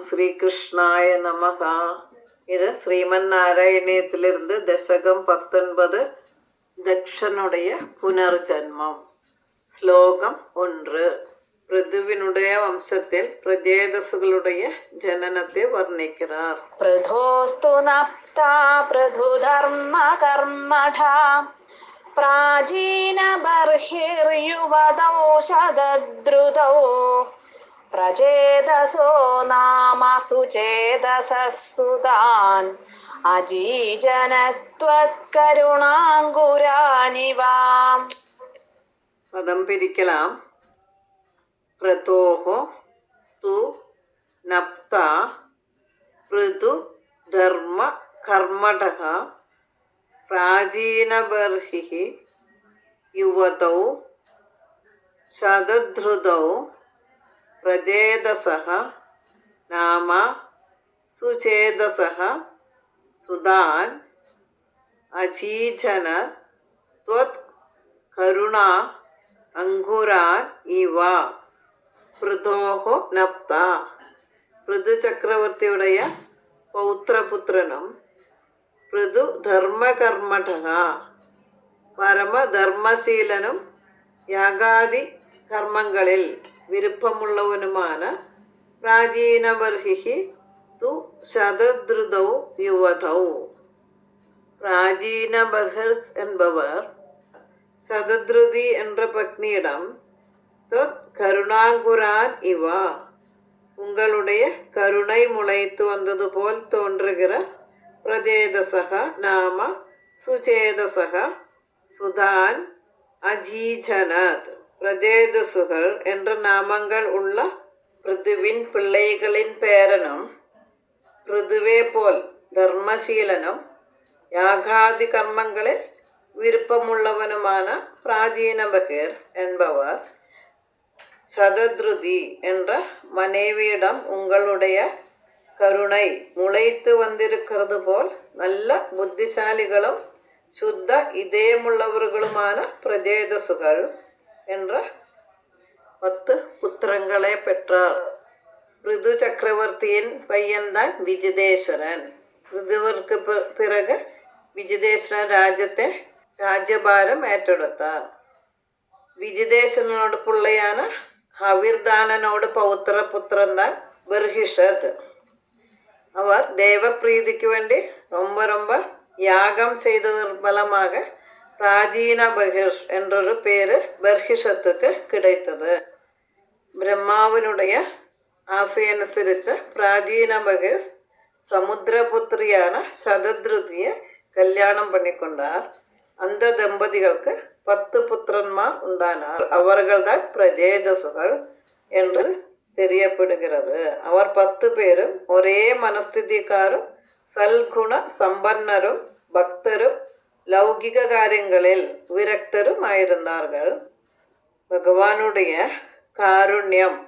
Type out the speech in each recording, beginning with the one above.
ஸ்ரீகிருஷ்ணாய நமகா. இது ஸ்ரீமன் நாராயணியத்திலிருந்து தசகம் 19 தக்ஷனுடைய புனர்ஜன்மம். ஸ்லோகம் 1. பிருதுவினுடைய வம்சத்தில் பிரஜேதசுகளுடைய ஜனனத்தை வர்ணிக்கிறார். பிரதோஸ்து நப்தா பிரது தர்ம கர்மடா பிராஜீன பர்ஹிர்யுவதோ சதத்ருதோ பிரஜேதசோ நாம சுச்சேதசசுதான் அஜீஜனத்வத்கருணாங்குரானிவாம். പദം പിരിക്കലാം. പ്രതോഹോ തു നപ്ത പൃഥു ധർമ്മ കർമ്മടഃ പ്രാചീനബർഹിഃ യുവതൗ ശതധൃതൗ പ്രജേതസഃ നാമ സുചേതസഃ സുതാൻ അജീജന ത്വത് കരുണാ അങ്കുരാൻ ഇവ. പൃഥോഹോ നപ്ത, പൃഥു ചക്രവർത്തിയുடைய പൗത്രപുത്രനും പൃഥു ധർമ്മകർമ്മഠഃ പരമധർമ്മശീലനും യാഗാദി കർമ്മങ്ങളിൽ വിരുപ്പമുള്ളവനുമാണ് പ്രാചീനബർഹിഃ തു ശതധൃതൗ യുവതൗ. പ്രാചീനബർஹஸ் என்பவர் சதத்ருதி என்ற பத்னியிடம் தொத் கருணாங்குரான் இவா, உங்களுடைய கருணை முளைத்து வந்தது போல் தோன்றுகிற பிரஜேதசக நாம சுச்சேதசக சுதான் அஜீஜனத், பிரஜேதசுகள் என்ற நாமங்கள் உள்ள பிருதுவின் பிள்ளைகளின் பேரனும் பிருதுவே போல் தர்மശീലനും യാഗാദി കർമ്മങ്ങളിൽ விருப்பமுள்ளவனுமான பிராச்சீனபகர்ஸ் என்பவர் சதத்ருதி என்ற மனைவியிடம் உங்களுடைய கருணை முளைத்து வந்திருக்கிறது போல் நல்ல புத்திசாலிகளும் சுத்த இதயமுள்ளவர்களுமான பிரஜேதசுகள் என்ற 10 புத்திரங்களை பெற்றார். பிருது சக்கரவர்த்தியின் பையன்தான் விஜிதேஸ்வரன். பிருதுவிற்கு பிறகு വിജിതേശ്വരൻ രാജ്യഭാരം ഏറ്റെടുത്താർ. വിജിതേശ്വരനോട് പിള്ളയാണ് ഹവിർദാനനോട് പൗത്രപുത്രൻ താൻ ബർഹിഷത്. അവർ ദേവപ്രീതിക്ക് വേണ്ടി ரொம்ப யாகம் செய்ததன் பலமாக பிராச்சீன பகிஷ் என்றொரு பேரு பர்ஹிஷத்துக்கு கிடைத்தது. பிரம்மாவினுடைய ஆசையനുസരിച്ച് பிராச்சீன பகிஷ் സമുദ്രപുത്രിയാണ് ശതദ്രുതിയെ കല്യാണം பண்ணிக்கொண்டார். அந்த தம்பதிகளுக்கு 10 புத்திரன்மார் உண்டானார். அவர்கள்தான் பிரஜேதசுகள் என்று தெரியப்படுகிறது. അവർ 10 പേരും ഒരേ മനസ്ഥിതിക്കാരും സൽഗുണ സമ്പന്നരും ഭക്തരും ലൗകിക കാര്യങ്ങളിൽ விரக்தருமாயிருந்தார்கள். பகவானுடைய காருண்யம்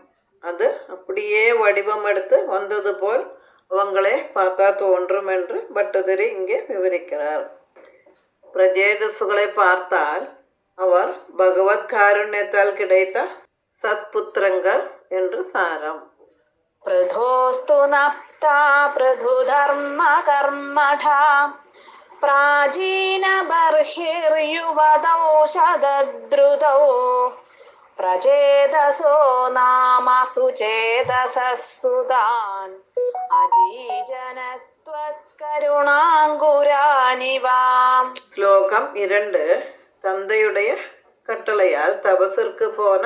அது அப்படியே வடிவம் எடுத்து வந்தது போல் அவங்களே பார்த்தா தோன்றும் என்று பட்டதிரி இங்கே விவரிக்கிறார். பிரஜேதசுகளை பார்த்தால் அவர் பகவத் காருண்யத்தால் கிடைத்த சத்புத்திரங்கள் என்று சாரம். பிரதோஸ்து நப்தா பிரது தர்ம கர்மடா பிராச்சீன பர்ஹிர்யுவதோ சதத்ருதோ பிரஜேதசோ நாம சுச்சேதசசுதான் അജീജനത്വത്കരുണാങ്കുരാനിവാം. ശ്ലോകം 2. തന്തയുടെ കട്ടളയാൽ തപസിற்கு போன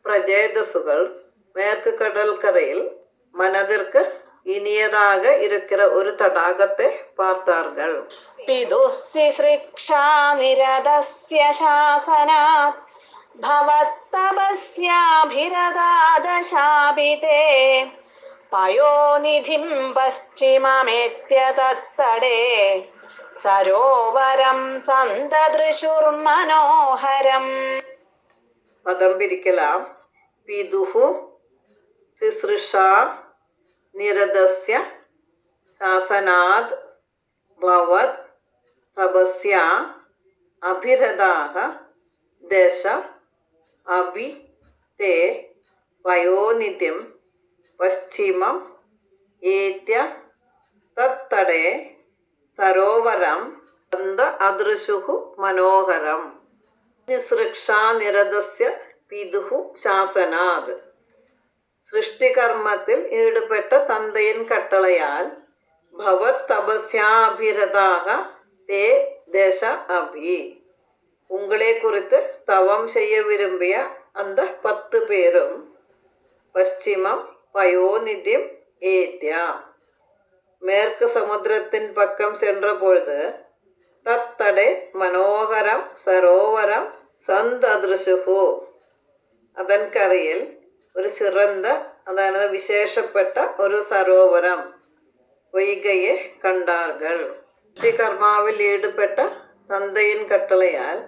பிரஜேதசுகள் மேற்கு கடற்கரையில் மனதிற்கு இனியதாக இருக்கிற ஒரு தடாகத்தை பார்த்தார்கள். பிதுஸ்ஸி ஸ்ரிக்ஷா நிரதஸ்ய சாசனாத் ഭവത്തപസ്യാഭിരദാദശാഭിതേ പയോനിധിം പശ്ചിമമേത്യ തത്തടേ സരോവരം സന്തദൃശുർമനോഹരം. പദം പിരിക്കലാം. പിതുഹു ശുശ്രൂഷാ നിരതസ്യ ശാസനാത് ഭവത് തപസ്യാ അഭിരദാഃ ദശ അഭി തേ വയോനിധിം പശ്ചിമം ഏത്യ തത്തടേ സരോവരം സന്ത അദൃശുഹു മനോഹരം നിസൃക്ഷാനിരതസ്യ പിതുഹു ശാസനാത്. സൃഷ്ടികർമ്മത്തിൽ ഈടുപെട്ട തന്തയിൻ കട്ടളയാൽ ഭവത് തപസ്യാഭിരതാക തേ ദശ അഭി. உங்களை குறித்து தவம் செய்ய விரும்பிய அந்த 10 பேரும் பশ্சிமம் பயோநிதிம் ஏத்யா மேற்கு சமுத்திரத்தின் பக்கம் சென்ற பொழுது தத்தடை மனோகரம் சரோவரம் சந்ததிருஷுகு அதன் கரையில் ഒരു சிறந்த അതായത് വിശേഷപ്പെട്ട ഒരു സരോവരം പൊയ്കയെ കണ്ടാர்கள். കർമാവിൽ ഈടുപെട്ട தந்தையின் கட்டளையால்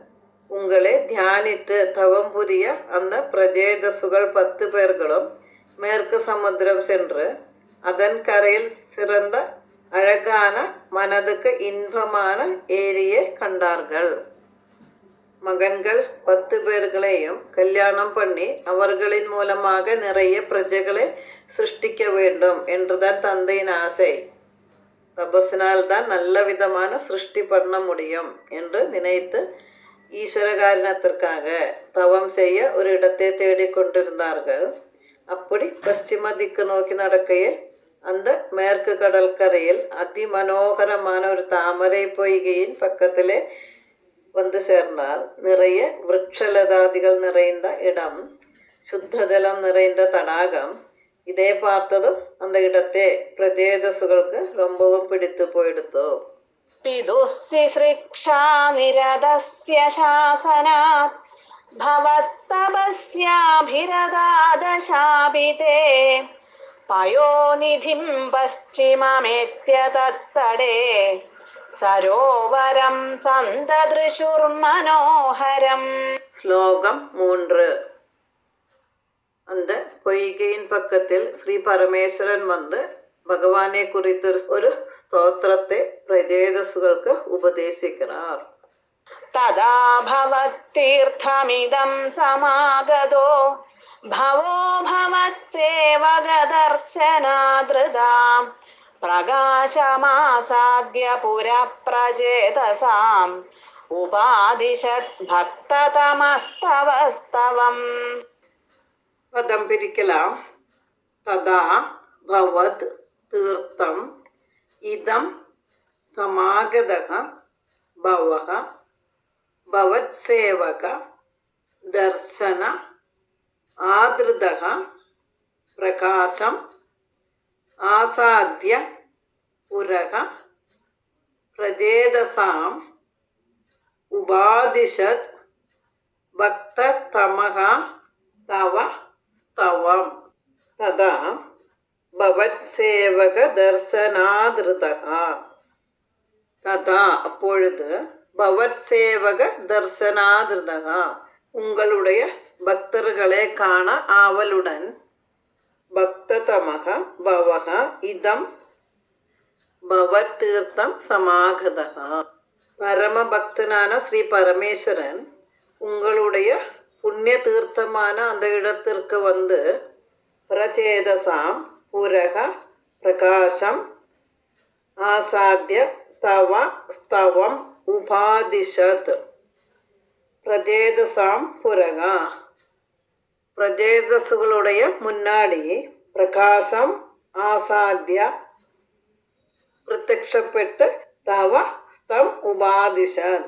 உங்களை தியானித்து தவம் புரிய அந்த பிரஜேதசுகள் 10 பேர்களும் மேற்கு சமுத்திரம் சென்று அதன் கரையில் சிறந்த அழகான மனதுக்கு இன்பமான ஏரியை கண்டார்கள். மகன்கள் 10 பேர்களையும் கல்யாணம் பண்ணி அவர்களின் மூலமாக நிறைய பிரஜைகளை சிருஷ்டிக்க வேண்டும் என்றுதான் தந்தையின் ஆசை. தபஸினால்தான் நல்ல விதமான சிருஷ்டி பண்ண முடியும் என்று நினைத்து ஈஸ்வர காரணத்திற்காக தவம் செய்ய ஒரு இடத்தை தேடிக்கொண்டிருந்தார்கள். அப்படி பশ্চিம திக்கு நோக்கி நடக்கையில் அந்த மேற்கு கடற்கரையில் அதிமனோகரமான ஒரு தாமரை பொய்கையின் பக்கத்திலே வந்து சேர்ந்தார். நிறைய விருட்சலதாதிகள் நிறைந்த இடம், சுத்தஜலம் நிறைந்த தடாகம். இதை பார்த்ததும் அந்த இடத்தை பிரஜேதசுகளுக்கு ரொம்பவும் பிடித்து போயிடுத்தோ. പിതുസ്സി സൃക്ഷാനിരതസ്യ ശാസനാത് ഭവത്തപസ്യാഭിരതാദശാപിതേ പയോനിധിം പശ്ചിമമേത്യ തത്തടേ സരോവരം സന്തദൃശുർമനോഹരം. ശ്ലോകം 3. அந்த பொய்கையின் பக்கத்தில் ஸ்ரீ பரமேஸ்வரன் வந்து பகவானை குறித்து ஒரு ஸ்தோத்திரத்தை பிரஜேதசுகளுக்கு உபதேசிக்கிறார். തദാ ഭവത്തീർത്ഥമിദം സമാഗതോ ഭവോ ഭവത്സേവകദർശനാദൃതാം പ്രകാശമാസാദ്യ പുരപ്രചേതസാം ഉപാദിശത് ഭക്തതമസ്തവസ്തവം. പദം പിരിക്കലാം. തഥാ ഭവത് തീർത്ഥം ഇദം സമാഗതഃ ഭവഃ ഭവത്സേവക ദർശന ആദൃതഃ പ്രകാശം ആസാദ്യ പുരഃ പ്രചേതസാം ഉപാദിശത് ഭക്തതമഃ തവ സ്തവം. തഥാ ഭവത്സേവക ദർശനാദൃതഃ. തഥാ அப்பொழுது பவத்சேவக தர்சனாதிருதக உங்களுடைய பக்தர்களை காண ஆவலுடன் பக்ததமக பவக இதம் பவத் தீர்த்தம் சமாகதக. பரம பக்தனான ஸ்ரீ பரமேஸ்வரன் உங்களுடைய புண்ணிய தீர்த்தமான அந்த இடத்திற்கு வந்து பிரச்சேதசாம் புரக பிரகாசம் ஆசாத்திய தவ ஸ்தவம் உபாதிஷத். பிரஜேதசாம் புரக பிரஜேதசுகளுடைய முன்னாடி பிரகாசம் ஆசாத்திய பிரத்யக்ஷப்பட்டு தவ ஸ்தம் உபாதிஷத்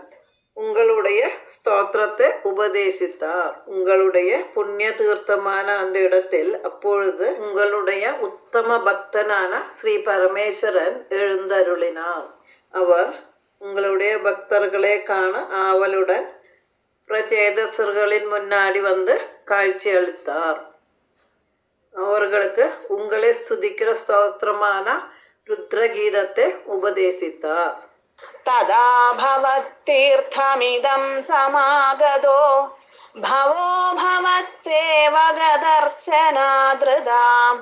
உங்களுடைய ஸ்தோத்திரத்தை உபதேசித்தார். உங்களுடைய புண்ணிய தீர்த்தமான அந்த இடத்தில் அப்பொழுது உங்களுடைய உத்தம பக்தனான ஸ்ரீ பரமேஸ்வரன் எழுந்தருளினார். அவர் உங்களுடைய பக்தர்களை காண ஆவலுடன் பிரச்சேதசர்களின் முன்னாடி வந்து காட்சி அளித்தார். அவர்களுக்கு உங்களை ஸ்துதிக்கிற ஸ்தோத்திரமான ருத்ரகீதத்தை உபதேசித்தார். തദാ ഭവത്തീർത്ഥമിദം സമാഗതോ ഭവോ ഭവത്സേവകദർശനാദൃതാം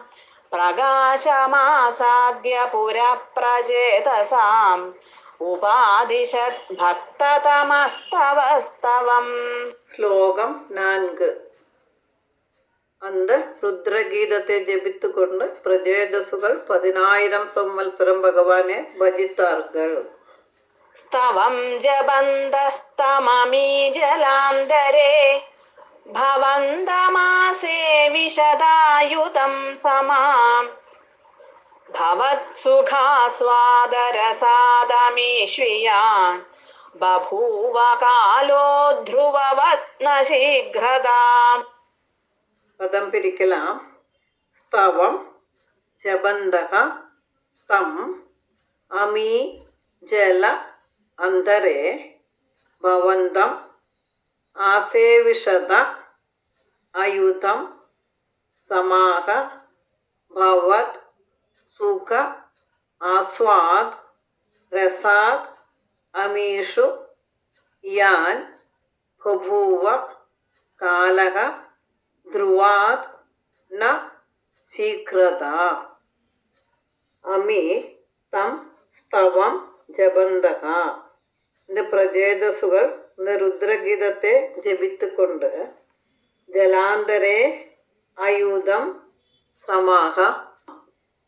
പ്രകാശമാസാദ്യ പുരപ്രചേതസാം ഉപാദിശത് ഭക്തതമസ്തവസ്തവം. ശ്ലോകം 4. அந்த ருத்ரகீதத்தை ஜெபித்துக்கொண்டு பிரஜேதசுகள் 10,000 സംവത്സരം ഭഗവാനെ ഭജിത്താர்கள். സ്തവം ജബന്തസ്തമമീ ജലാന്തരേ ഭവന്തമാസേ വിശദായുധം സമാം ഭവത്സുഖാസ്വാദരസാദമീശ്വിയാൻ ബഭൂവ കാലോ ധ്രുവവത് ന ശീഘ്രതാം. പദം പിരിക്കലാം. സ്തവം ജബന്തഃ തം അമീ ജല അന്തരേ ഭവന്തം ആസേവിഷത അയുധം സമാഹ ഭവത് സുഖ ആസ്വാദ് രസാദ് അമീഷു യാൻ ബഭൂവ കാലഃ ധ്രുവാത് ന ശീഘ്രത. അമി തം സ്തവം ജപന്തഃ. இந்த பிரஜேதசுகள் இந்த ருத்ரகீதத்தை ஜபித்துக்கொண்டு ജലാന്തരേ ആയുധം സമാഹ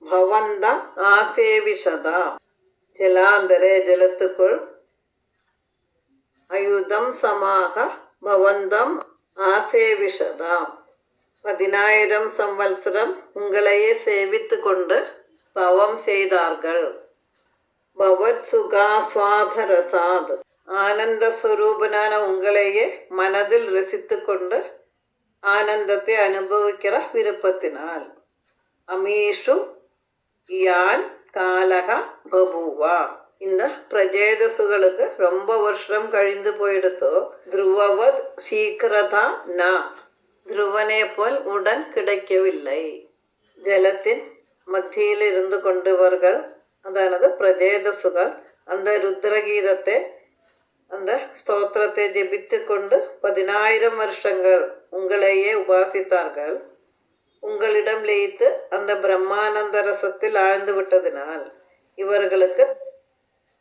ഭവന്തം ആസേവിഷത. ജലാന്തരേ ജലത്തുക്കുள் ആയുധം സമാഹ ഭവന്തം ആസേവിഷത. 10,000 സംവത്സരം உங்களையே சேவித்து கொண்டு தவம் செய்தார்கள். பவத் சுகாஸ்வாதரசாத். ஆனந்த ஸ்வரூபனான உங்களையே மனதில் ரசித்து கொண்டு ஆனந்தத்தை அனுபவிக்கிற விருப்பத்தினால். அமீஷு யான் காலக பபுவா. இந்த பிரஜேதசுகளுக்கு ரொம்ப வருஷம் கழிந்து போயிடுத்தோ. ധ്രുവവത് ശീഘ്രത ന. ധ്രുവനെ പോൽ ഉടൻ கிடைக்கவில்லை. ജലത്തിൻ മധ്യയിൽ ഇരുന്നു കൊണ്ടവர்கள், അതാണത് പ്രജേതസുകൾ, அந்த ருத்ரகீதத்தை அந்த ஸ்தோத்திரத்தை ஜெபித்து கொண்டு 10,000 வருஷங்கள் உங்களையே உபாசித்தார்கள். உங்களிடம் லயித்து அந்த பிரம்மானந்த ரசத்தில் ஆழ்ந்து விட்டதினால் இவர்களுக்கு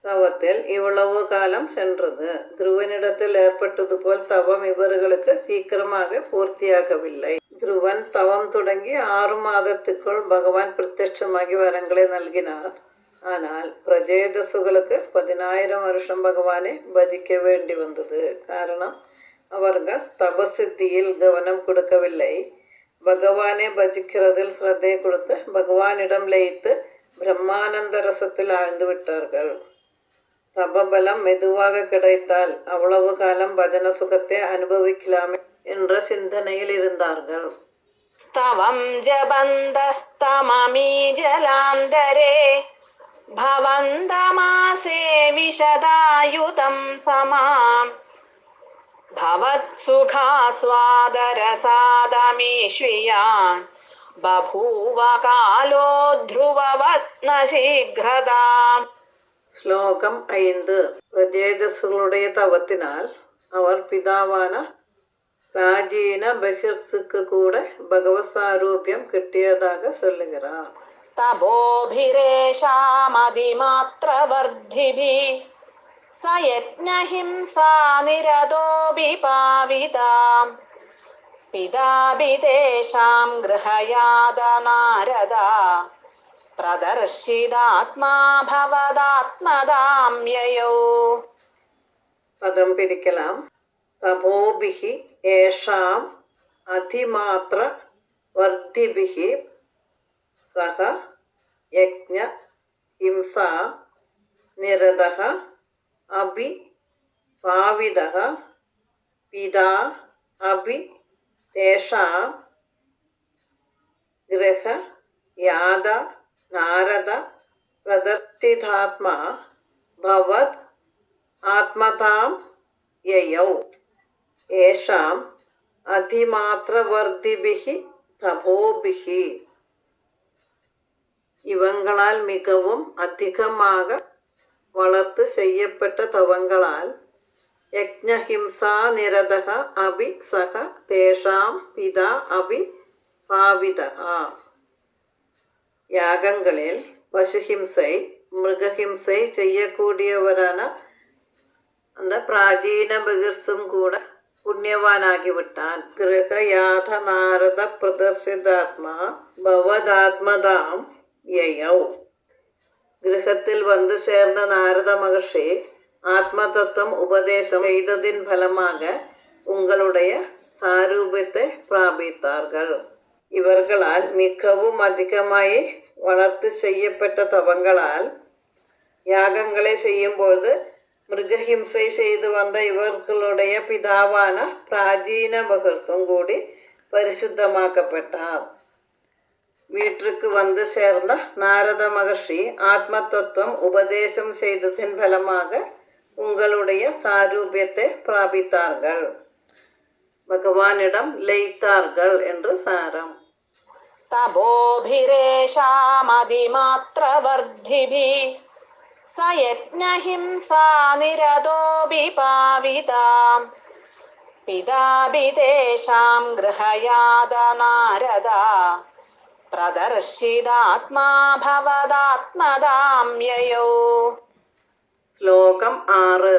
தவத்தில் இவ்வளவு காலம் சென்றது. துருவனிடத்தில் ஏற்பட்டது போல் தவம் இவர்களுக்கு சீக்கிரமாக பூர்த்தியாகவில்லை. துருவன் தவம் தொடங்கி 6 மாதத்துக்குள் பகவான் பிரத்யட்சமாகி வரங்களை നൽകിனார். ஆனால் பிரஜேதசுகளுக்கு 10,000 வருஷம் பகவானை பஜிக்க வேண்டி வந்தது. காரணம், அவர்கள் தபசித்தியில் கவனம் கொடுக்கவில்லை. பகவானை பஜிக்கிறதில் ஸ்ரத்தை கொடுத்து பகவானிடம் லயித்து பிரம்மானந்த ரசத்தில் ஆழ்ந்து விட்டார்கள். தபபலம் மெதுவாக கிடைத்தால் அவ்வளவு காலம் பஜன சுகத்தை அனுபவிக்கலாமே என்ற சிந்தனையில் இருந்தார்கள். സ്തവം ജബന്തസ്തമമീ ജലാന്തരേ ഭവന്തമാസേ വിശദായുധം സമാം ഭവത്സുഖാസ്വാദരസാദമീശ്വിയാൻ ബഭൂവ കാലോ ധ്രുവവത് ന ശീഘ്രതാം. ശ്ലോകം 5. പ്രജേതസുകളുடைய തവത്തിനാൽ അവർ പിതാവാന പ്രാചീന ബഹിർസുക്ക് കൂടെ ഭഗവത് സാരൂപ്യം കിട്ടിയதாக சொல்லுகிறார். തപോഭിരേഷാമതിമാത്രവർദ്ധിഭിः സയജ്ഞഹിംസാ നിരതോപി പാവിതാം പിതാപി തേഷാം ഗൃഹയാത നാരദാ പ്രദർശിതാത്മാ ഭവദാത്മദാം യയോ. പദം പിരിക്കലാം. തപോഭിഹി യേഷാം അതിമാത്ര വർദ്ധിഭിഹി സഹ യജ്ഞ ഹിംസാ നിരതഃ അഭി പാവിതഃ പിതാ അഭി തേഷാം ഗൃഹ യാത നാരദ പ്രദർശിതാത്മാ ഭവത് ആത്മതാം യയൗ. യേഷാം அதிமாத்திரவர்த்திபிகி தபோபிகி. இவங்களால் மிகவும் அதிகமாக வளர்த்து செய்யப்பட்ட தவங்களால் யக்ஞஹிம்சா நிரதக அபி சக தேஷாம் பிதா அபி பாவிதா. யாகங்களில் பசுஹிம்சை மிருகஹிம்சை செய்யக்கூடியவரான அந்த பிராச்சீன பகிர்சும் கூட പുണ്യവാനാകിവിട്ടാൻ. ഗൃഹയാഥ നാരദ പ്രദർശിതാത്മാ ഭവദാത്മതാം യയൗ. ഗൃഹത്തിൽ வந்து சேர்ந்த நாரத மகர்ஷி ஆத்மதத்துவம் உபதேசம் செய்ததின் பலமாக உங்களுடைய சாரூபியத்தை பிராபித்தார்கள். இவர்களால் மிகவும் அதிகமாய் வளர்த்து செய்யப்பட்ட தவங்களால் யாகங்களை செய்யும்போது மிருகஹிம்சை செய்து வந்த இவர்களுடைய பிதாவான பிராச்சீன மகர்ஷும் கூடி பரிசுத்தமாக்கப்பட்டார். வீட்டிற்கு வந்து சேர்ந்த நாரத மகர்ஷி ஆத்ம தத்துவம் உபதேசம் செய்ததின் பலமாக உங்களுடைய சாரூபியத்தை பிராபித்தார்கள், பகவானிடம் லயித்தார்கள் என்று சாரம். തപോഭിരേഷാമതിമാത്രവർദ്ധിഭി സയജ്ഞഹിംസാ നിരതോപി പാവിതാം പിതാപി തേഷാം ഗൃഹയാത നാരദ പ്രദർശിതാത്മാ ഭവദാത്മതാം യയോ. ശ്ലോകം 6.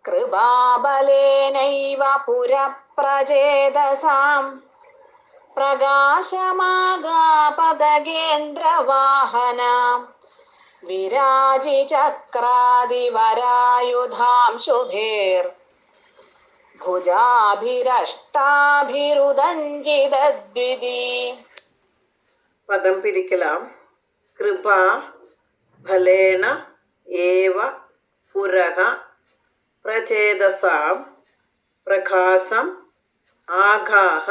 കൃപാബലേനൈവ പുരപ്രചേതസാം പ്രകാശമാഗാപദഗേന്ദ്രവാഹന വിരാജി ചക്രാദിവരായുധാം ശുഭേർ ഭുജാഭിരഷ്ടാഭിരുദഞ്ജിതദ്വിതി. പദം പിരിക്കലാം. കൃപ ഫലേന ഏവ പുരഃ പ്രചേതസാം പ്രകാശം ആഘാഹ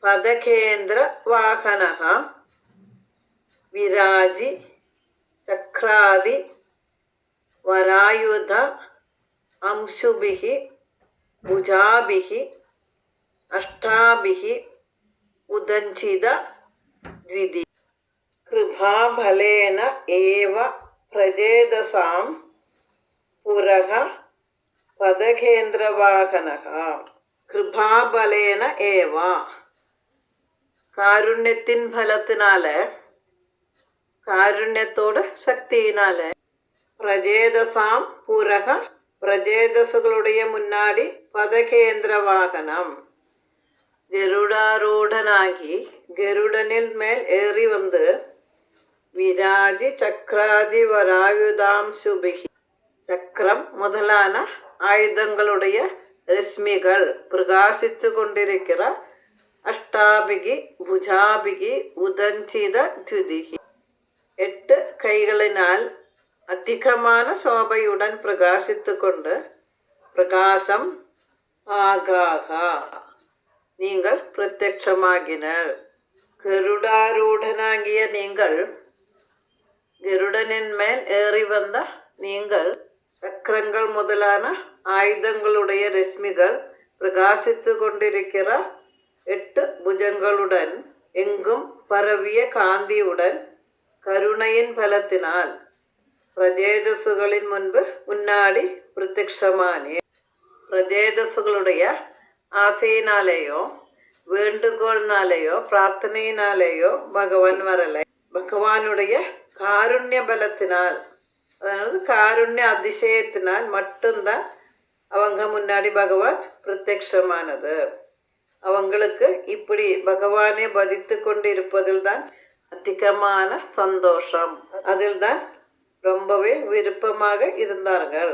പദകേന്ദ്രവാഹനഃ വിരാജി ചക്രാദി വരായുധ അംശുഭിഃ ഭുജാഭിഃ അഷ്ടാഭിഃ ഉദഞ്ചിത ദ്വിതി. കൃപാഫലേന ഏവ പ്രചേതസാം പുരഃ പദകേന്ദ്രവാഹനഃ. കൃപാബലേന ഏവ, കാരുണ്യത്തിൻ ഫലത്തിനാല്, കാരുണ്യത്തോട് ശക്തിയിനാല്, പ്രചേതസാം പുരഃ, പ്രചേതസുകളുடைய முன்னாடி പദകേന്ദ്രവാഹനം, ഗരുഡാരൂഢനാകി ഗരുഡനിൽ മേൽ ഏറി വന്ന് വിരാജി ചക്രാദി വരായുധാംശുഭിഃ, ചക്രം മുതലാன ആയുധങ്ങളുடைய രശ്മികൾ பிரகாசித்து கொண்டிருக்கிற அஷ்டாபிகி புஜாபிகி உதஞ்சித த்யுதிகி, 8 கைகளினால் அதிகமான சோபையுடன் பிரகாசித்து கொண்டு பிரகாசம் ஆகாகா நீங்கள் பிரத்யட்சமாகினர். கருடாரூடனாகிய நீங்கள், கருடனின் மேல் ஏறி வந்த நீங்கள், சக்கரங்கள் முதலான ஆயுதங்களுடைய ரശ്மிகள் பிரகாசித்து கொண்டிருக்கிற 8 புஜங்களுடன் எங்கும் பரவிய காந்தியுடன் கருணையின் பலத்தினால் பிரஜேதசுகளின் முன்னாடி பிரத்யட்சமானே. பிரஜேதசுகளுடைய ஆசையினாலேயோ வேண்டுகோள்னாலேயோ பிரார்த்தனையினாலேயோ பகவான் வரலை. பகவானுடைய காருண்ய பலத்தினால், அதாவது காருண்ய அதிசயத்தினால் மட்டும்தான் அவங்க முன்னாடி பகவான் பிரத்யட்சமானது. அவங்களுக்கு இப்படி பகவானை பதித்து கொண்டு இருப்பதில் தான் அதிகமான சந்தோஷம், அதில் தான் ரொம்பவே விருப்பமாக இருந்தார்கள்.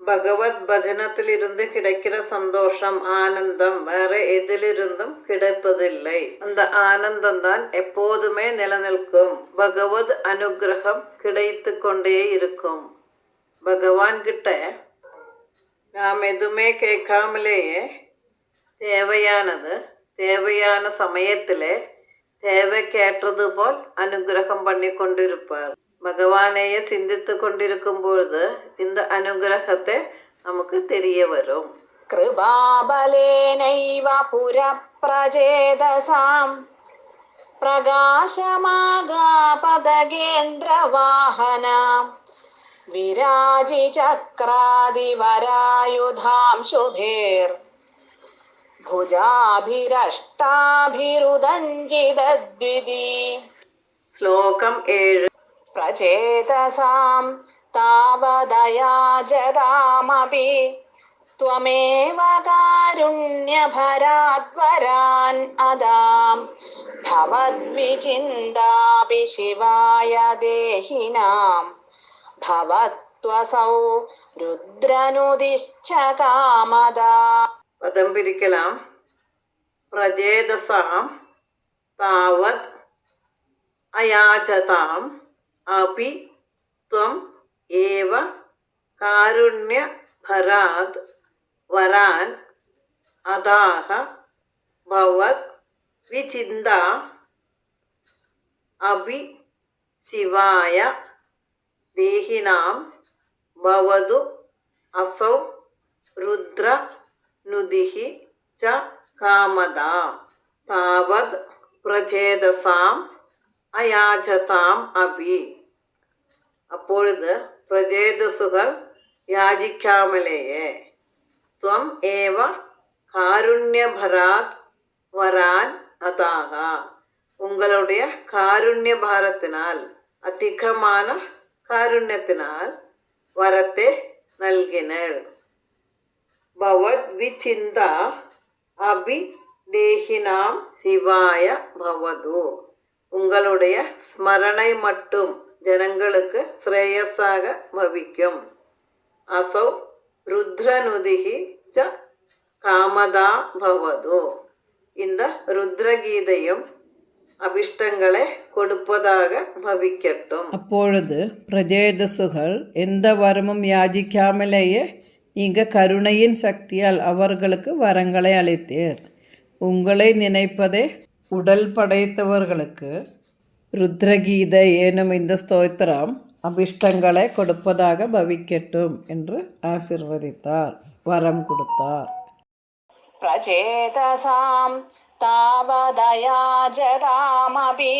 பகவத் பஜனத்தில் இருந்து கிடைக்கிற சந்தோஷம், ஆனந்தம் வேற எதிலிருந்தும் கிடைப்பதில்லை. அந்த ஆனந்தம் தான் எப்போதுமே நிலநிற்கும். பகவத் அனுகிரகம் கிடைத்து கொண்டே இருக்கும். பகவான் கிட்ட நாம் எதுவுமே கேட்காமலேயே தேவையானது தேவையான சமயத்திலே தேவைக்கேற்றது போல் அனுகிரகம் பண்ணி கொண்டிருப்பார். பகவானையே சிந்தித்து கொண்டிருக்கும் பொழுது இந்த அனுகிரகத்தை நமக்கு தெரிய வரும். കൃപാബലേനൈവ പുരപ്രചേതസാം പ്രകാശമാഗാപദഗേന്ദ്രവാഹന വിരാജി ചക്രാദിവരായുധാം ശുഭേർ ഭുജാഭിരഷ്ടാഭിരുദഞ്ജിതദ്വിതി. ശ്ലോകം 7. പ്രചേതസാം താവദയാജതാമപി त्वमेव कारुण्यभराद्वरान् अदां भवद्विचिन्तापि शिवाय देहिनां भवत्वसौ रुद्रनुदिश्च कामदा. പദം പിരിക്കലാം. പ്രചേതസാം താവത് അയാചതാം അപി ത്വം ഏവ കാരുണ്യഭരാത് വരാൻ അദാഹ ഭവത് വിചിന്ത അപി ശിവായ ദേഹിനാം ഭവതു അസൗ രുദ്ര നുദിഹി ച കാമദ. താവത് പ്രചേതസാം അയാചതാം അപി. അപ്പോഴത് പ്രചേതസ്സുകൾ യാചിക്കാമലയെ. ത്വം ഏവ കാരുണ്യഭരാത് വരാൻ അതാഹ. ഉங்களுடைய കാരുണ്യഭാരത്തിനാൽ, அதிகமான കാരുണ്യത്തിനാൽ വരത്തെ നൽകിനൾ. ഭവത് വിചിന്ത അഭി ദേഹിനാം ശിവായ ഭവതു. உங்களுடைய ஸ்மரணை மட்டும் ஜனங்களுக்கு ஸ்ரேயஸாக பவிக்கும். அசௌ ருத்ரனுதிகி ச காமதா பவது. இந்த ருத்ரகீதையும் அபிஷ்டங்களை கொடுப்பதாக பவிக்கட்டும். அப்பொழுது பிரஜேதசுகள் எந்த வரமும் யாசிக்காமலேயே நீங்கள் கருணையின் சக்தியால் அவர்களுக்கு வரங்களை அளித்தீர். உங்களை நினைப்பதே உடல் படைத்தவர்களுக்கு ருத்ரகீதை ஏனும் இந்த ஸ்தோத்திரம் அபிஷ்டங்களை கொடுப்பதாக பவிக்கட்டும் என்று ஆசிர்வதித்தார், வரம் கொடுத்தார். प्रचेतसां तावदयाजतामपि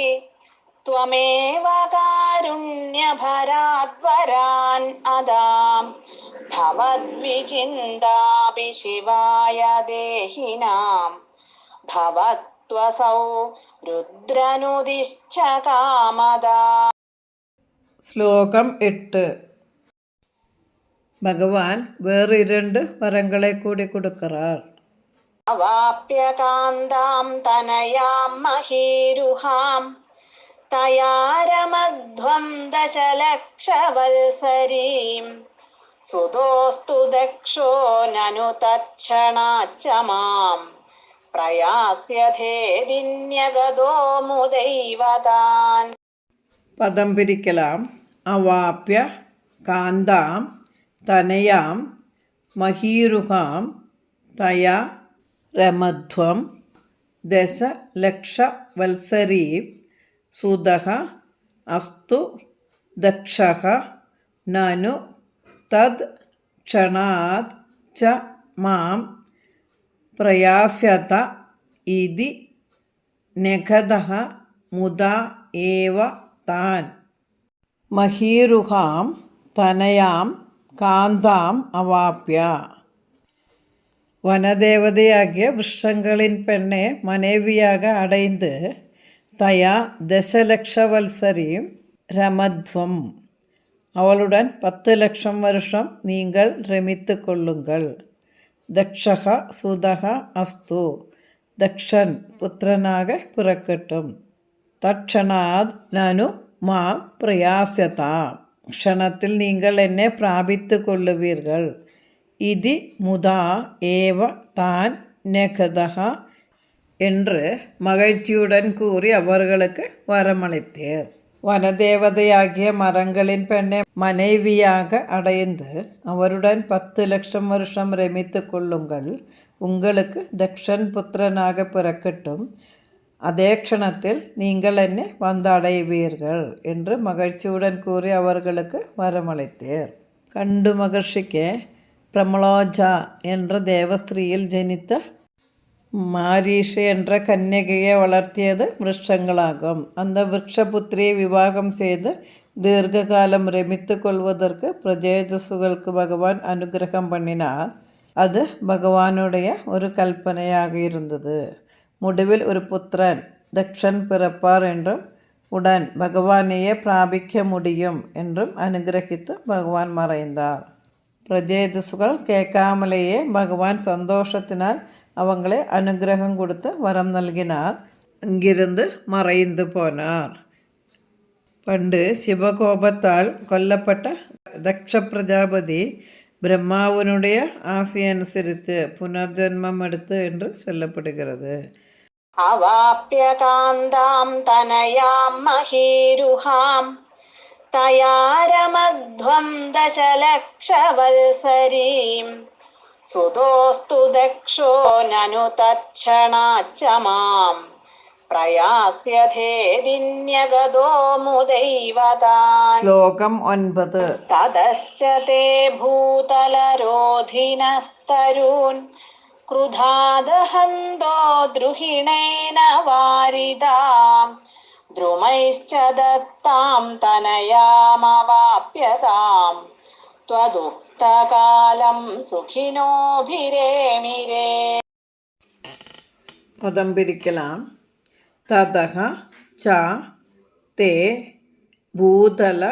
त्वमेव कारुण्यभराद्वरान् अदां भवद्विचिन्तापि शिवाय देहिनां भवत्वसौ रुद्रनुदिश्च कामदा. ശ്ലോകം 8. ഭഗവാൻ വേറെ 2 വരങ്ങളെ കൂടി കൊടുക്கிறார். अवाप्य कान्तां तनयां महीरुहां तयारमध्वं दशलक्षवल्सरीं सुतोऽस्तु दक्षो ननु तत्क्षणाच्च मां प्रयास्यथेदिन्यगतो मुदैवतान्. പദം പിരിക്കലാം. അവാപ്യ കാന്താം തനയാം മഹീരുഹാം തയാ രമധ്വം ദശലക്ഷവത്സരീം സുതഃ അസ്തു ദക്ഷഃ നനു തദ് ക്ഷണാത് ച മാം പ്രയാസ്യത ഇതി നഖതഃ മുദാ ഏവ താൻ. മഹീരുഹാം തനയാം കാന്താം അവാപ്യ. വനദേവതയാകിയ വൃക്ഷங்களின் பெண்ணை மனைவியாக அடைந்து தயா தசலட்சவல்சரியும் ரமத்வம் அவளுடன் 10 லட்சம் வருஷம் நீங்கள் ரமித்து கொள்ளுங்கள். தக்ஷக சுதக அஸ்து தக்ஷன் புத்திரனாக பிறக்கட்டும். தட்சணாத் நனு மா பிரயாசதா க்ஷணத்தில் நீங்கள் என்னை பிராபித்து கொள்ளுவீர்கள். இதி முதா ஏவ தான் நெகதா என்று மகிழ்ச்சியுடன் கூறி அவர்களுக்கு வரமளித்தீர். വനദേവതയാകിയ മരങ്ങളിൻ പെണ്ണെ മனைவியாக அடைந்து அவருடன் 10 லட்சம் வருஷம் ரமித்து கொள்ளுங்கள். உங்களுக்கு தக்ஷன் புத்திரனாக பிறக்கட்டும். அதே க்ஷணத்தில் நீங்கள் என்னை வந்தடைவீர்கள் என்று மகிழ்ச்சியுடன் கூறி அவர்களுக்கு வரமளித்தீர். கண்டு மகர்ஷிக்கு பிரமலோஜ என்ற தேவஸ்திரீயில் ஜனித்த மாரீஷி என்ற கன்னிகையை வளர்த்தியது விருட்சங்களாகும். அந்த விருட்சபுத்திரியை விவாகம் செய்து தீர்க்க காலம் ரமித்து கொள்வதற்கு பிரஜேதசுகளுக்கு பகவான் அனுகிரகம் பண்ணினார். அது பகவானுடைய ஒரு கல்பனையாக இருந்தது. முடிவில் ஒரு புத்திரன் தக்ஷன் பிறப்பார் என்றும் உடன் பகவானையே பிராபிக்க முடியும் என்றும் அனுகிரகித்து பகவான் மறைந்தார். പ്രജേതസ്സുകൾ കേൾക്കാമലയെ ഭഗവാൻ സന്തോഷത്തിനാൽ അവങ്ങളെ അനുഗ്രഹം കൊടുത്ത് വരം നൽകിനാർ. അങ്കിരുന്ന് മറയുന്നു പോനാർ. പണ്ട് ശിവകോപത്താൽ കൊല്ലപ്പെട്ട ദക്ഷ പ്രജാപതി ബ്രഹ്മാവിനുடைய ആശയനുസരിച്ച് പുനർജന്മം എടുത്ത് എന്ന് ചൊല്ലപ്പെടുகிறது. അവാപ്യ കാന്താം തനയാം മഹീരുഹാം തയാരമധ്വം ദശലക്ഷവത്സരീം സുതോസ്തു ദക്ഷോ നനു തച്ഛണാച്ച മാം പ്രയാസ്യഥേദിന്യഗതോ മുദൈവതാൻ. ശ്ലോകം 9. തതശ്ച തേ ഭൂതലരോധിനസ്തരൂൻ ക്രുധാദഹന്തോ ദ്രുഹിണേന വാരിതാം ദ്രുമൈശ്ച ദത്താം തനയാമവാപ്യതാം ത്വദുക്തകാലം സുഖിനോഭിരേമിരേ. പദം പിരിக்கலாம். തതഃ ച തേ ഭൂതല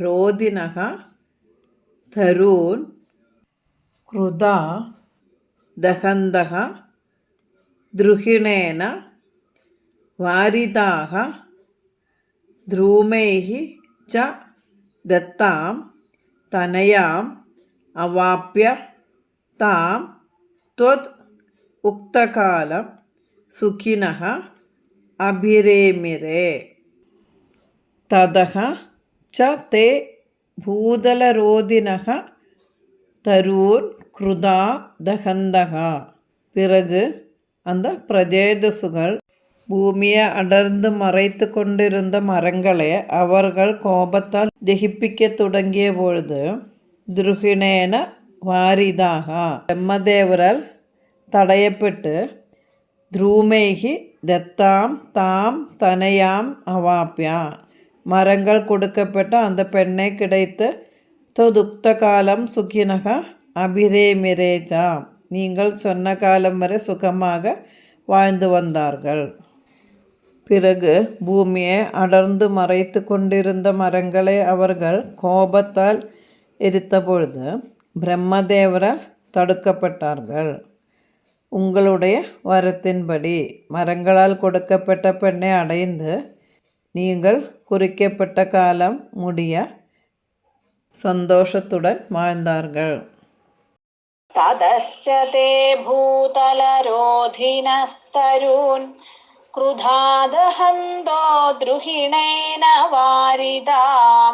രോദിനഃ ധരൂൻ ക്രുധാ ദഹന്തഃ ദ്രുഹിണേന വാരിതാഃ ദ്രൂമൈഃ ച ദത്താം തനയാം അവാപ്യ താം ത്വദ് ഉക്തകാലം സുഖിനഃ അഭിരേമിരേ. തതഃ ച തേ ഭൂതലരോദിനഃ തരൂൻ ക്രുധാ ദഹന്തഃ. பிறகு அந்த பிரஜேதசுகள் பூமியை அடர்ந்து மறைத்து கொண்டிருந்த மரங்களை அவர்கள் கோபத்தால் தகிப்பிக்க தொடங்கிய பொழுது துருகிணேன வாரிதாக பிரம்மதேவரால் தடையப்பட்டு ദ്രൂമൈഹി ദത്താം தாம் தனயாம் அவாப்யா மரங்கள் கொடுக்கப்பட்ட அந்த பெண்ணை கிடைத்து தொதுக்த காலம் சுகினக அபிரேமிரேச்சா நீங்கள் சொன்ன காலம் வரை சுகமாக வாழ்ந்து வந்தார்கள். பிறகு பூமியை அடர்ந்து மறைத்து கொண்டிருந்த மரங்களை அவர்கள் கோபத்தால் எரித்த பொழுது பிரம்மதேவரால் தடுக்கப்பட்டார்கள். உங்களுடைய வரத்தின்படி மரங்களால் கொடுக்கப்பட்ட பெண்ணை அடைந்து நீங்கள் குறிக்கப்பட்ட காலம் முடிய சந்தோஷத்துடன் வாழ்ந்தார்கள். തതശ്ച തേ ഭൂതലരോധിനസ്തരൂൻ ക്രുധാദഹന്തോ ദ്രുഹിണേന വാരിതാം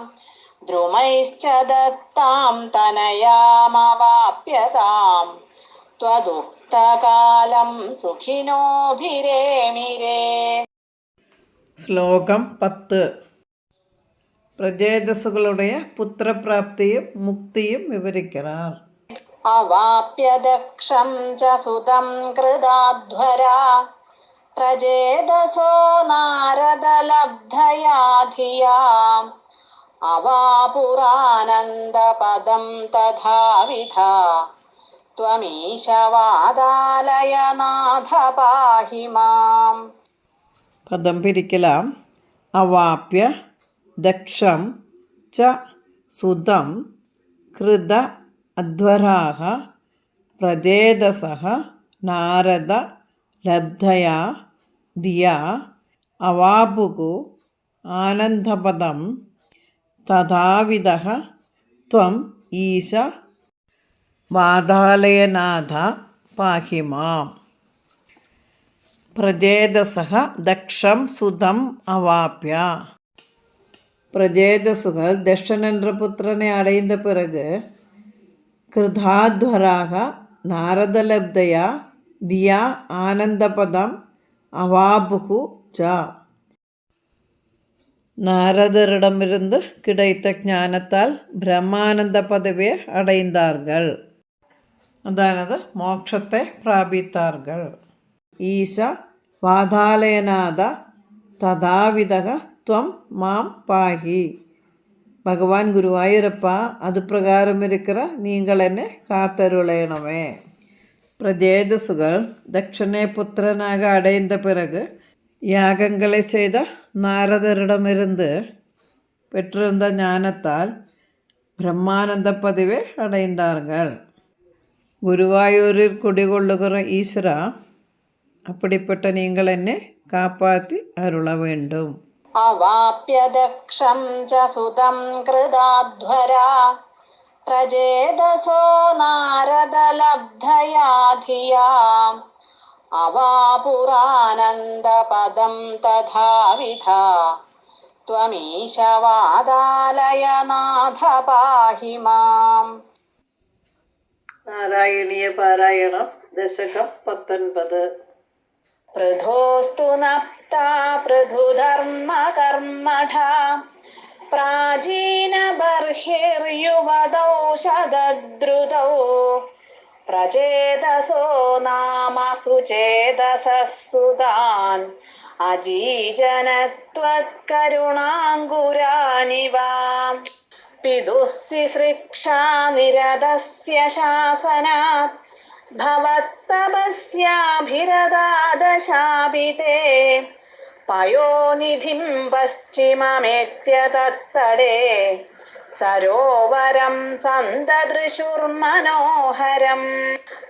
ദ്രുമൈശ്ച ദത്താം തനയാമവാപ്യതാം ത്വദുക്തകാലം സുഖിനോഭിരേമിരേ. ശ്ലോകം 10. പ്രജേതസ്സുകളുടെ പുത്രപ്രാപ്തിയും മുക്തിയും വിവരിக்கிறார். അവാപ്യ ദക്ഷം ച സുതം കൃതാധ്വരാ പ്രജേതസോ നാരദലബ്ധയാ ധിയാം അവാപുരാനന്ദപദം തഥാവിധാ ത്വമീശവാദാലയ നാഥ പാഹി മാം. പദം പിരിക്കലാം. അവാപ്യ ദക്ഷം ച സുതം കൃത അധ്വരാഹ പ്രജേതസഃ നാരദ ലബ്ധയാ ധിയാ അവാപുഃ ആനന്ദപദം തഥാവിധഃ ത്വം ഈശ വാതാലയനാഥ പാഹി മാം. പ്രജേതസഃ ദക്ഷം സുതം അവാപ്യ. பிரஜேதசுகள் தக்ஷன் என்ற புத்திரனை அடைந்த பிறகு கிருதாத்வராக நாரதலப்தயா தியா ஆனந்தபதம் அவாபுகு ச நாரதரிடமிருந்து கிடைத்த ஞானத்தால் பிரம்மானந்த பதவியை அடைந்தார்கள். அதானது மோட்சத்தை பிராபித்தார்கள். ஈஷ வாதாலயநாத ததாவிதக துவம் மாம் பாகி. பகவான் குருவாயூரப்பா அது பிரகாரம் இருக்கிற நீங்கள் என்னை காத்தருளேனவே. பிரஜேதசுகள் தட்சணை புத்திரனாக அடைந்த பிறகு யாகங்களை செய்த நாரதரிடமிருந்து பெற்றிருந்த ஞானத்தால் பிரம்மானந்த பதிவை அடைந்தார்கள். குருவாயூரில் குடிகொள்ளுகிற ஈஸ்வரா, அப்படிப்பட்ட நீங்கள் என்னை காப்பாற்றி அருள வேண்டும். अवाप्य दक्षं च सुतं कृदाध्वरा प्रजेदसो नारदलब्धया धियाम् अवापुरानन्दपदं तथाविधा त्वमीशवादालय नाथ पाहि माम्. നാരായണീയ പാരായണം ദശകം 19. पृथोस्तु नप्ता पृथुधर्मकर्मठा प्राचीनबर्हिर्युवतौ शतद्रुतौ प्रचेदसो नाम सुचेतसः सुतान् अजीजनत्वत्करुणाङ्कुरानिव पितुः शिश्रिक्षानिरतस्य शासनात् भवत्तपस्याभिरदादशापिते पयोनिधिं पश्चिममेत्य तत्तडे सरोवरं सन्ददृशुर्मनोहरं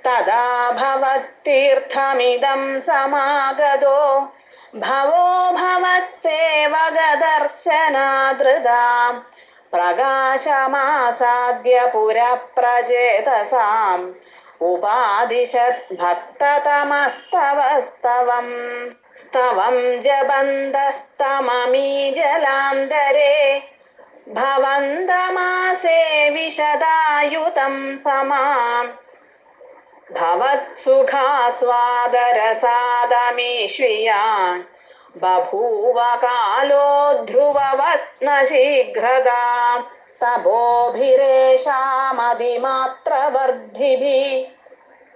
तदा भवत्तीर्थमिदं समागतो भवो भवत्सेवकदर्शनादृता प्रकाशमासाद्य पुरप्रचेतसाम् उपादिशत् भक्ततमस्तवस्तवं स्तवं जबन्दस्तममी जलान्तरे भवन्तमासे विशदायुतं समां भवत्सुखास्वादरसादमीश्वियान् बभूव कालो ध्रुववत् न शीघ्रता तपोभिरेषामधिमात्रवर्धिभिः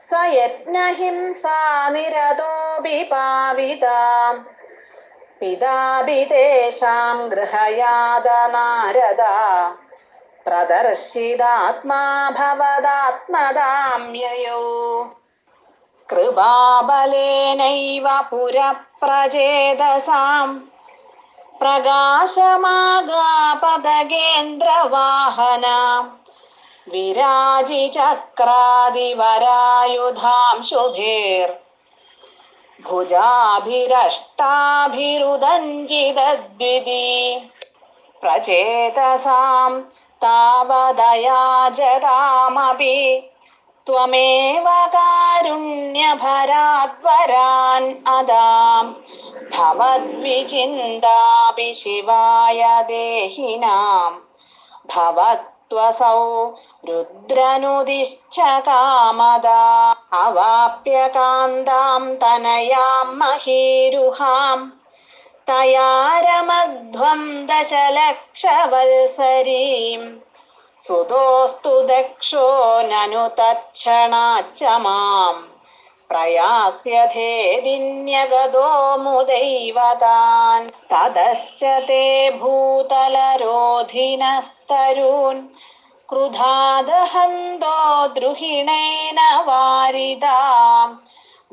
स यज्ञहिंसा निरतोऽपि पाविताम् पितापि तेषां गृहयाद नारदा प्रदर्शितात्मा भवदात्मदाम्ययो कृपाबलेनैव पुरप्रचेतसाम् प्रकाशमागापदगेन्द्रवाहना विराजिचक्रादिवरायुधां शुभेर्भुजाभिरष्टाभिरुदञ्जितद्विति प्रचेतसां तावदयाजतामपि त्वमेव कारुण्यभराद्वरान् अदां भवद्विचिन्तापि शिवाय देहिनां भवत्वसौ रुद्रनुदिश्च कामदा अवाप्य कान्तां तनयां महीरुहां तया रमध्वं दशलक्षवल्सरीम् सुतोऽस्तु दक्षो ननु तत्क्षणाच्च मां प्रयास्यथेदिन्यगतो मुदैवतान् ततश्च ते भूतलरोधिनस्तरून् क्रुधादहन्तो द्रुहिणेन वारिदां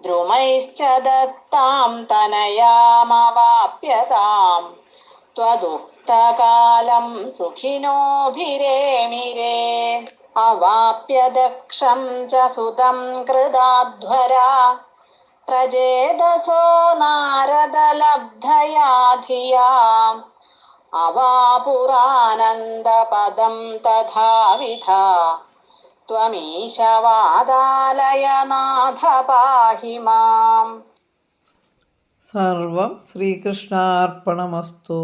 द्रुमैश्च दत्तां तनयामवाप्यताम् त्वदुक्तकालं सुखिनोभिरेमिरे अवाप्य दक्षं च सुतं कृदाध्वरा प्रचेदसो नारदलब्धया धियाम् अवापुरानन्दपदं तथाविधा त्वमीशवादालय नाथ पाहि माम्. സർവം ശ്രീകൃഷ്ണാർപ്പണമസ്തു.